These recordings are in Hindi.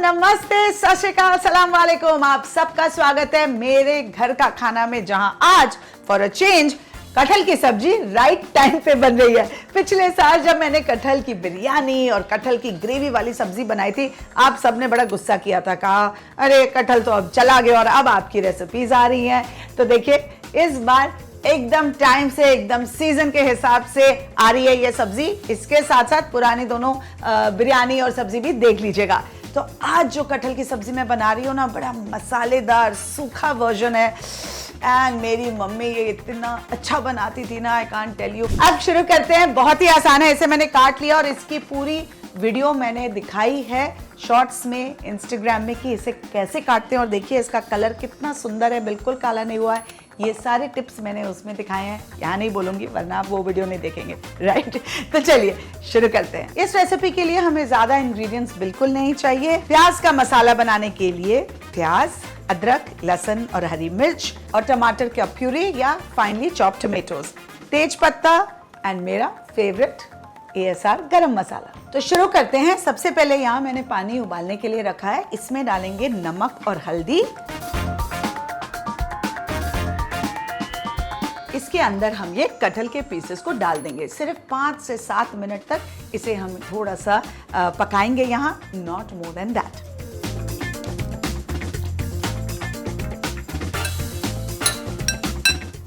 नमस्ते, सत श्री अकाल, अस्सलाम वालेकुम। आप सबका स्वागत है मेरे घर का खाना में, जहां आज फॉर अ चेंज कटहल की सब्जी राइट टाइम पे बन रही है। पिछले साल जब मैंने कटहल की बिरयानी और कटहल की ग्रेवी वाली सब्जी बनाई थी, आप सबने बड़ा गुस्सा किया था, कहा अरे कटहल तो अब चला गया और अब आपकी रेसिपीज आ रही हैं। तो देखिए इस बार एकदम टाइम से, एकदम सीजन के हिसाब से आ रही है ये सब्जी। इसके साथ साथ पुरानी दोनों बिरयानी और सब्जी भी देख लीजिएगा। तो आज जो कटहल की सब्जी मैं बना रही हूँ ना, बड़ा मसालेदार सूखा वर्जन है एंड मेरी मम्मी ये इतना अच्छा बनाती थी ना, आई कांट टेल यू। अब शुरू करते हैं। बहुत ही आसान है। इसे मैंने काट लिया और इसकी पूरी वीडियो मैंने दिखाई है शॉर्ट्स में, इंस्टाग्राम में, कि इसे कैसे काटते हैं। और देखिए इसका कलर कितना सुंदर है, बिल्कुल काला नहीं हुआ है। ये सारे टिप्स मैंने उसमें दिखाए हैं, यहाँ नहीं बोलूंगी वरना आप वो वीडियो नहीं देखेंगे, राइट। तो चलिए शुरू करते हैं। इस रेसिपी के लिए हमें ज्यादा इंग्रेडिएंट्स बिल्कुल नहीं चाहिए। प्याज का मसाला बनाने के लिए प्याज, अदरक, लहसुन और हरी मिर्च और टमाटर का प्यूरी या फाइनली चॉप्ड टमेटोज, तेज पत्ता एंड मेरा फेवरेट ASR गरम मसाला। तो शुरू करते हैं। सबसे पहले यहाँ मैंने पानी उबालने के लिए रखा है, इसमें डालेंगे नमक और हल्दी। इसके अंदर हम ये कटहल के पीसेस को डाल देंगे। सिर्फ 5 से 7 मिनट तक इसे हम थोड़ा सा पकाएंगे यहाँ, नॉट मोर देन दैट।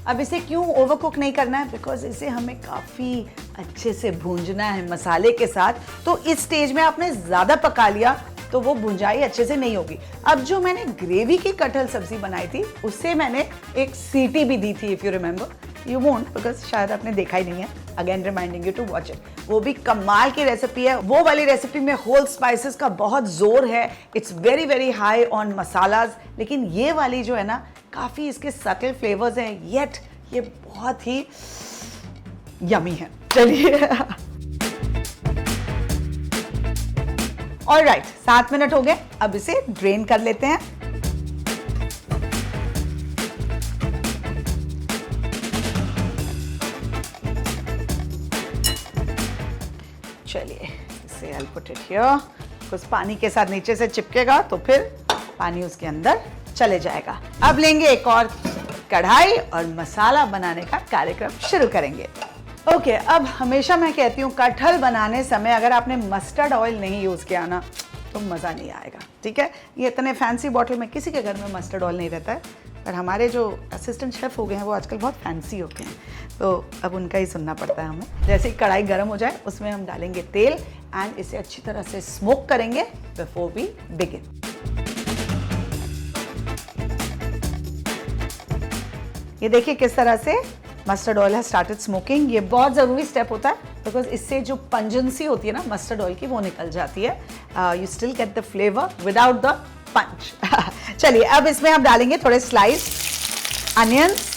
अब इसे क्यों ओवरकुक नहीं करना है, बिकॉज इसे हमें काफी अच्छे से भूंजना है मसाले के साथ। तो इस स्टेज में आपने ज्यादा पका लिया तो वो भुंजाई अच्छे से नहीं होगी। अब जो मैंने ग्रेवी की कटहल सब्जी बनाई थी उससे मैंने एक सीटी भी दी थी, if you remember. You won't, because शायद आपने देखा ही नहीं है। Again reminding you to watch it. वो भी कमाल की रेसिपी है। वो वाली रेसिपी में होल स्पाइसेस का बहुत जोर है, it's very very high on masalas. लेकिन ये वाली जो है ना, काफी इसके सटल फ्लेवर्स हैं, येट ये बहुत ही यमी है। चलिए ऑलराइट, 7 मिनट हो गए। अब इसे ड्रेन कर लेते हैं। चलिए इसे I'll put it here। कुछ पानी के साथ नीचे से चिपकेगा तो फिर पानी उसके अंदर चले जाएगा। अब लेंगे एक और कढ़ाई और मसाला बनाने का कार्यक्रम शुरू करेंगे। ओके, अब हमेशा मैं कहती हूँ कटहल बनाने समय अगर आपने मस्टर्ड ऑयल नहीं यूज़ किया ना तो मज़ा नहीं आएगा, ठीक है। ये इतने फैंसी बॉटल में किसी के घर में मस्टर्ड ऑयल नहीं रहता है, पर हमारे जो असिस्टेंट शेफ़ हो गए हैं वो आजकल बहुत फैंसी हो गए हैं, तो अब उनका ही सुनना पड़ता है हमें। जैसे ही कढ़ाई गर्म हो जाए उसमें हम डालेंगे तेल एंड इसे अच्छी तरह से स्मोक करेंगे बिफोर वी बिगिन। ये देखिए किस तरह से mustard oil has started smoking. ये बहुत ज़रूरी स्टेप होता है बिकॉज इससे जो पंजेंसी होती है ना मस्टर्ड ऑयल की, वो निकल जाती है। You still get the flavour without the punch. चलिए अब इसमें हम डालेंगे थोड़े स्लाइस अनियंस।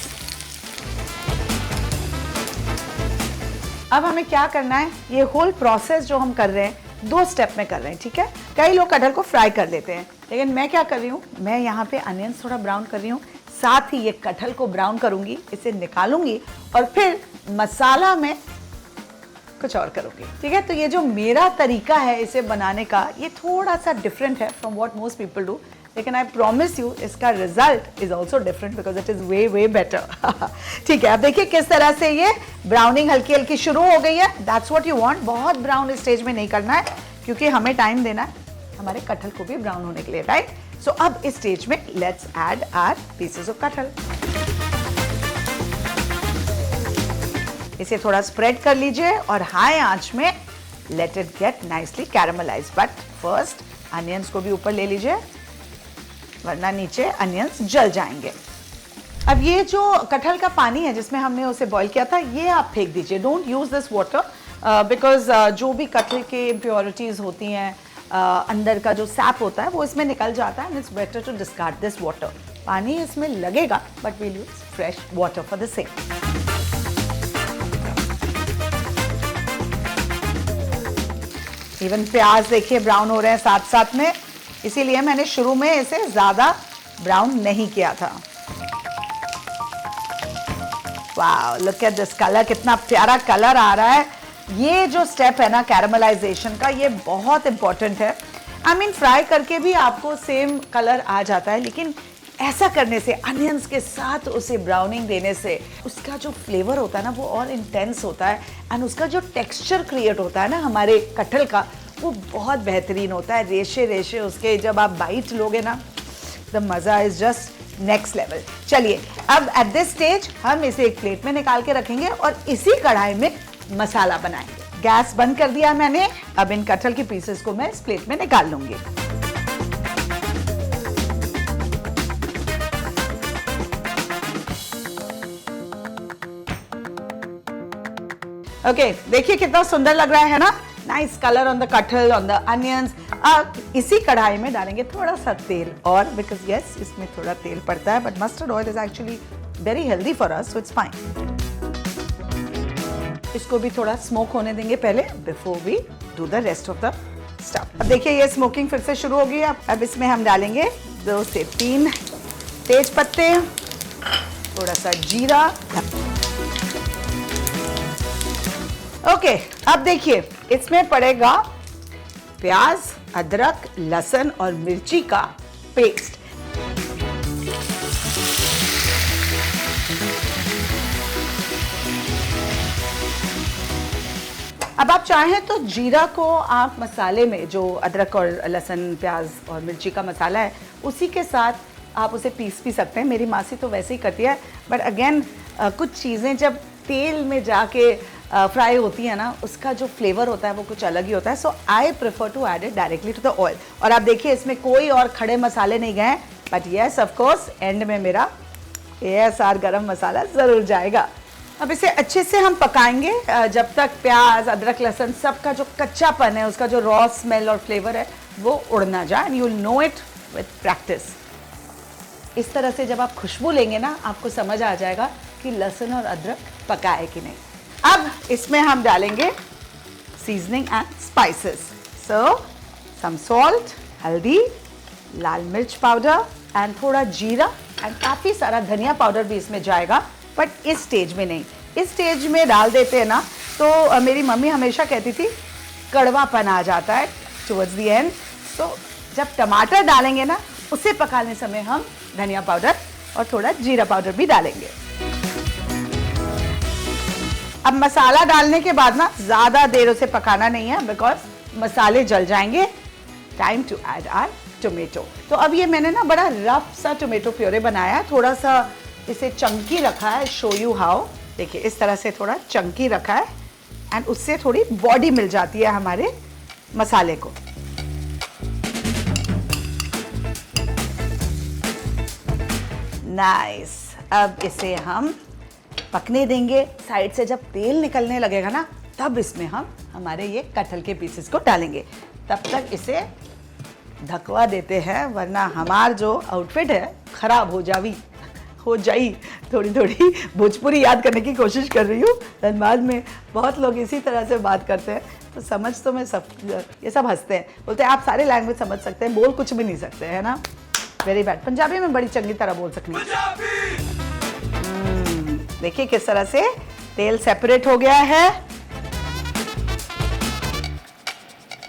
अब हमें क्या करना है, ये होल प्रोसेस जो हम कर रहे हैं 2 स्टेप में कर रहे हैं, ठीक है। कई लोग कटहल को फ्राई कर लेते हैं, लेकिन मैं क्या कर रही हूँ, मैं यहाँ पे अनियंस थोड़ा ब्राउन कर रही हूँ, साथ ही ये कटहल को ब्राउन करूंगी, इसे निकालूंगी और फिर मसाला में कुछ और करूंगी, ठीक है। तो ये जो मेरा तरीका है इसे बनाने का, ये थोड़ा सा डिफरेंट है from what most people do, लेकिन आई प्रॉमिस यू इसका result is also different because it is way way better. ठीक है, अब देखिए किस तरह से ये ब्राउनिंग हल्की हल्की शुरू हो गई है। That's what you want. बहुत ब्राउन इस स्टेज में नहीं करना है क्योंकि हमें टाइम देना है हमारे कटहल को भी ब्राउन होने के लिए, राइट। सो अब इस स्टेज में let's add our pieces of kathal. इसे थोड़ा स्प्रेड कर लीजिए और हाई आंच में let it get nicely caramelise. But first onions को भी ऊपर ले लीजिए वरना नीचे अनियंस जल जाएंगे। अब ये जो कटहल का पानी है जिसमें हमने उसे बॉईल किया था, ये आप फेंक दीजिए। Don't use this water because जो भी कटहल के इम्प्योरिटीज होती हैं, अंदर का जो सैप होता है वो इसमें निकल जाता है। It's better to discard this water. पानी इसमें लगेगा but we'll use fresh water for the same. Even प्याज देखिए ब्राउन हो रहे हैं साथ साथ में, इसीलिए मैंने शुरू में इसे ज्यादा ब्राउन नहीं किया था। Wow, look at this colour, कितना प्यारा कलर आ रहा है। ये जो स्टेप है ना कैरामलाइजेशन का, ये बहुत इंपॉर्टेंट है आई मीन फ्राई करके भी आपको सेम कलर आ जाता है, लेकिन ऐसा करने से, अनियंस के साथ उसे ब्राउनिंग देने से उसका जो फ्लेवर होता है ना वो और इंटेंस होता है, एंड उसका जो टेक्सचर क्रिएट होता है ना हमारे कटहल का, वो बहुत बेहतरीन होता है। रेशे रेशे उसके जब आप बाइट लोगे ना, द मज़ा इज जस्ट नेक्स्ट लेवल। चलिए अब एट दिस स्टेज हम इसे एक प्लेट में निकाल के रखेंगे और इसी कढ़ाई में मसाला बनाएंगे। गैस बंद कर दिया मैंने। अब इन कटहल के पीसेस को मैं इस प्लेट में निकाल लूंगी। ओके, देखिए कितना सुंदर लग रहा है ना, नाइस कलर ऑन द कटहल, ऑन द अनियंस। अब इसी कढ़ाई में डालेंगे थोड़ा सा तेल, और बिकॉज यस इसमें थोड़ा तेल पड़ता है, but mustard oil is actually very healthy for us, so it's fine. इसको भी थोड़ा स्मोक होने देंगे पहले, before we do the rest of the stuff. अब देखिए ये स्मोकिंग फिर से शुरू हो गई है। अब इसमें हम डालेंगे 2 से 3 तेज पत्ते, थोड़ा सा जीरा। ओके, अब देखिए इसमें पड़ेगा प्याज, अदरक, लहसुन और मिर्ची का पेस्ट। अब आप चाहें तो जीरा को आप मसाले में, जो अदरक और लहसुन, प्याज और मिर्ची का मसाला है, उसी के साथ आप उसे पीस भी सकते हैं। मेरी मासी तो वैसे ही करती है, बट अगेन कुछ चीज़ें जब तेल में जाके फ्राई होती है ना, उसका जो फ्लेवर होता है वो कुछ अलग ही होता है। So I prefer to add it directly to the oil. और आप देखिए इसमें कोई और खड़े मसाले नहीं गए, but yes of course and में मेरा ASR गरम मसाला ज़रूर जाएगा। अब इसे अच्छे से हम पकाएंगे जब तक प्याज, अदरक, लहसुन सबका जो कच्चापन है, उसका जो रॉ स्मेल और फ्लेवर है वो उड़ ना जाए, and you will know it with practice. इस तरह से जब आप खुशबू लेंगे ना, आपको समझ आ जाएगा कि लहसुन और अदरक पका है कि नहीं। अब इसमें हम डालेंगे seasoning and spices. So some salt, haldi, lal मिर्च पाउडर एंड थोड़ा जीरा, एंड काफ़ी सारा धनिया पाउडर भी इसमें जाएगा, बट इस स्टेज में नहीं। इस स्टेज में डाल देते हैं ना तो मेरी मम्मी हमेशा कहती थी कड़वापन आ जाता है टुवर्ड्स द एंड। सो जब टमाटर डालेंगे ना, उसे पकाने समय हम धनिया पाउडर और थोड़ा जीरा पाउडर भी डालेंगे। अब मसाला डालने के बाद ना ज़्यादा देर उसे पकाना नहीं है, बिकॉज मसाले जल जाएंगे। Time to add our tomato. तो अब ये मैंने ना बड़ा रफ सा टोमेटो प्योरे बनाया, थोड़ा सा इसे चंकी रखा है, शो यू हाउ। देखिए इस तरह से थोड़ा चंकी रखा है, एंड उससे थोड़ी बॉडी मिल जाती है हमारे मसाले को। नाइस। अब इसे हम पकने देंगे। साइड से जब तेल निकलने लगेगा ना, तब इसमें हम हमारे ये कटहल के पीसेस को डालेंगे। तब तक इसे ढकवा देते हैं, वरना हमार जो आउटफिट है खराब हो जाई। थोड़ी थोड़ी भोजपुरी याद करने की कोशिश कर रही हूँ। धनबाद में बहुत लोग इसी तरह से बात करते हैं, तो समझ तो मैं सब, ये सब हंसते हैं, बोलते हैं आप सारे लैंग्वेज समझ सकते हैं, बोल कुछ भी नहीं सकते, है ना। Very bad. पंजाबी में बड़ी चंगी तरह बोल सकनी। देखिए किस तरह से तेल सेपरेट हो गया है।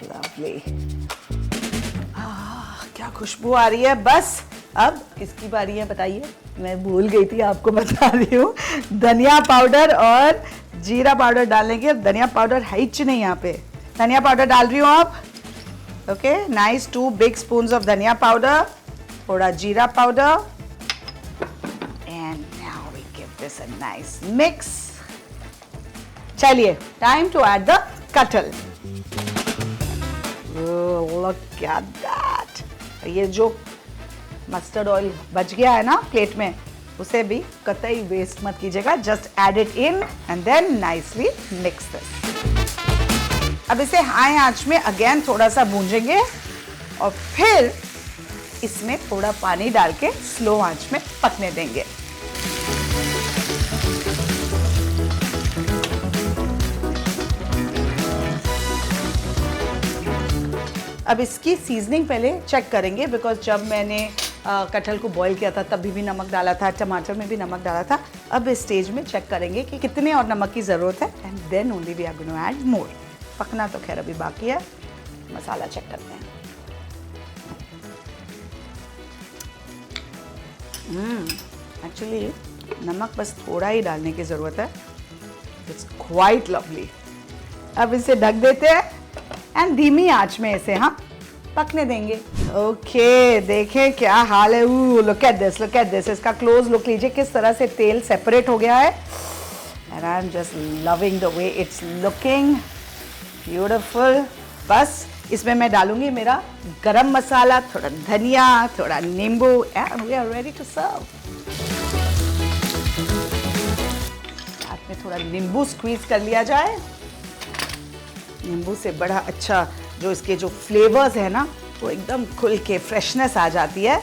लवली। क्या खुशबू आ रही है। बस अब किसकी बारी है बताइए। मैं भूल गई थी, आपको बता रही हूँ। धनिया पाउडर और जीरा पाउडर डालने के। धनिया पाउडर है ही नहीं यहाँ पे। धनिया पाउडर डाल रही हूँ आप। Okay, nice 2 big spoons of dhaniya powder, थोड़ा जीरा powder, and now we give this a nice mix. चलिए, time to add the kathal. Look at that. ये जो मस्टर्ड ऑयल बच गया है ना प्लेट में, उसे भी कतई वेस्ट मत कीजिएगा। Just add it in and then nicely mix this. अब इसे हाई आंच में अगेन थोड़ा सा भूंजेंगे, और फिर इसमें थोड़ा पानी डाल के स्लो आंच में पकने देंगे। अब इसकी सीजनिंग पहले चेक करेंगे, बिकॉज जब मैंने कटहल को बॉईल किया था तब भी नमक डाला था, टमाटर में भी नमक डाला था। अब इस स्टेज में चेक करेंगे कि कितने और नमक की ज़रूरत है, and then only we are going to add more. पकना तो खैर अभी बाकी है, मसाला चेक करते हैं। एक्चुअली नमक बस थोड़ा ही डालने की ज़रूरत है। It's quite lovely. अब इसे ढक देते हैं एंड धीमी आंच में इसे हम पकने देंगे। ओके, देखें क्या हाल है। Look at this, look at this. इसका क्लोज लुक लीजिए किस तरह से तेल सेपरेट हो गया है। And I am just loving the way it's looking beautiful. बस इसमें मैं डालूंगी मेरा गरम मसाला, थोड़ा धनिया, थोड़ा नींबू and we are ready to serve. साथ में थोड़ा नींबू स्क्वीज कर लिया जाए। नींबू से बड़ा अच्छा जो इसके जो फ्लेवर्स है ना वो एकदम खुल के फ्रेशनेस आ जाती है।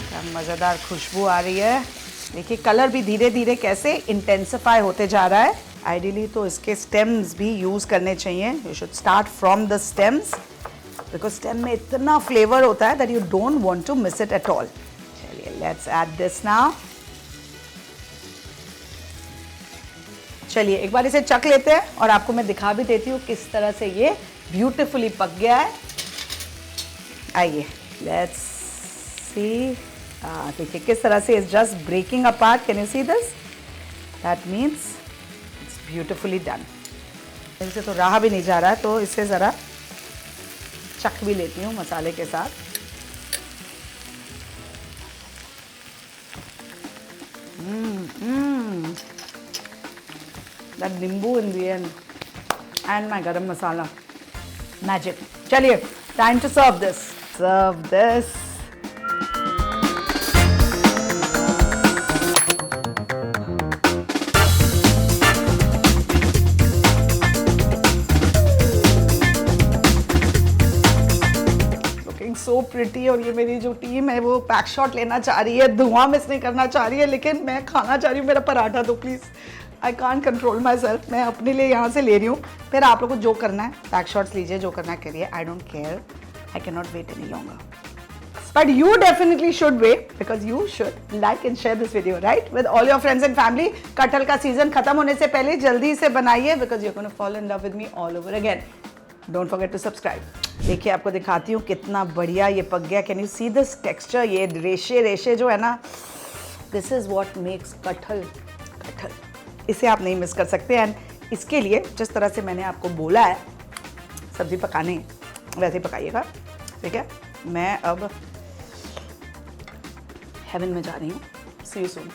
क्या मज़ेदार खुशबू आ रही है। देखिए कलर भी धीरे धीरे कैसे इंटेंसिफाई होते जा रहा है। आइडियली तो इसके स्टेम्स भी यूज़ करने चाहिए। You should start from the stems because stem में इतना फ्लेवर होता है that you don't want to miss it at all. चलिए लेट्स ऐड दिस नाउ। चलिए एक बार इसे चख लेते हैं और आपको मैं दिखा भी देती हूँ किस तरह से ये ब्यूटीफुली पक गया है। आइए लेट्स सी। देखिए किस तरह से it's just breaking apart. Can you see this? That means it's beautifully done. इनसे तो रहा भी नहीं जा रहा है तो इसे ज़रा चख भी लेती हूँ मसाले के साथ। That nimbu in the end and my garam masala magic. चलिए time to serve this. Serve this. Looking so pretty और ये मेरी जो टीम है वो पैक शॉट लेना चाह रही है, धुआं मिस नहीं करना चाह रही है, लेकिन मैं खाना चाह रही हूँ। मेरा पराठा दो please. I can't control my self. मैं अपने लिए यहाँ से ले रही हूँ। फिर आप लोगों को जो करना है पैक शॉट्स लीजिए, जो करना है करिए। I don't care. I can not wait any longer. But you definitely should wait because you should like and share this video right with all your friends and family. कटहल का सीजन खत्म होने से पहले जल्दी से बनाइए because you gonna fall in love with me all over again. Don't forget to subscribe. देखिए आपको दिखाती हूँ कितना बढ़िया ये पक गया। Can you see this texture? ये रेशे रेशे जो है ना, दिस इज वॉट मेक्स कटहल कटहल। इसे आप नहीं मिस कर सकते। एंड इसके लिए जिस तरह से मैंने आपको बोला है सब्जी पकाने वैसे ही पकाइएगा, ठीक है? मैं अब हेवन में जा रही हूँ। सी यू सून।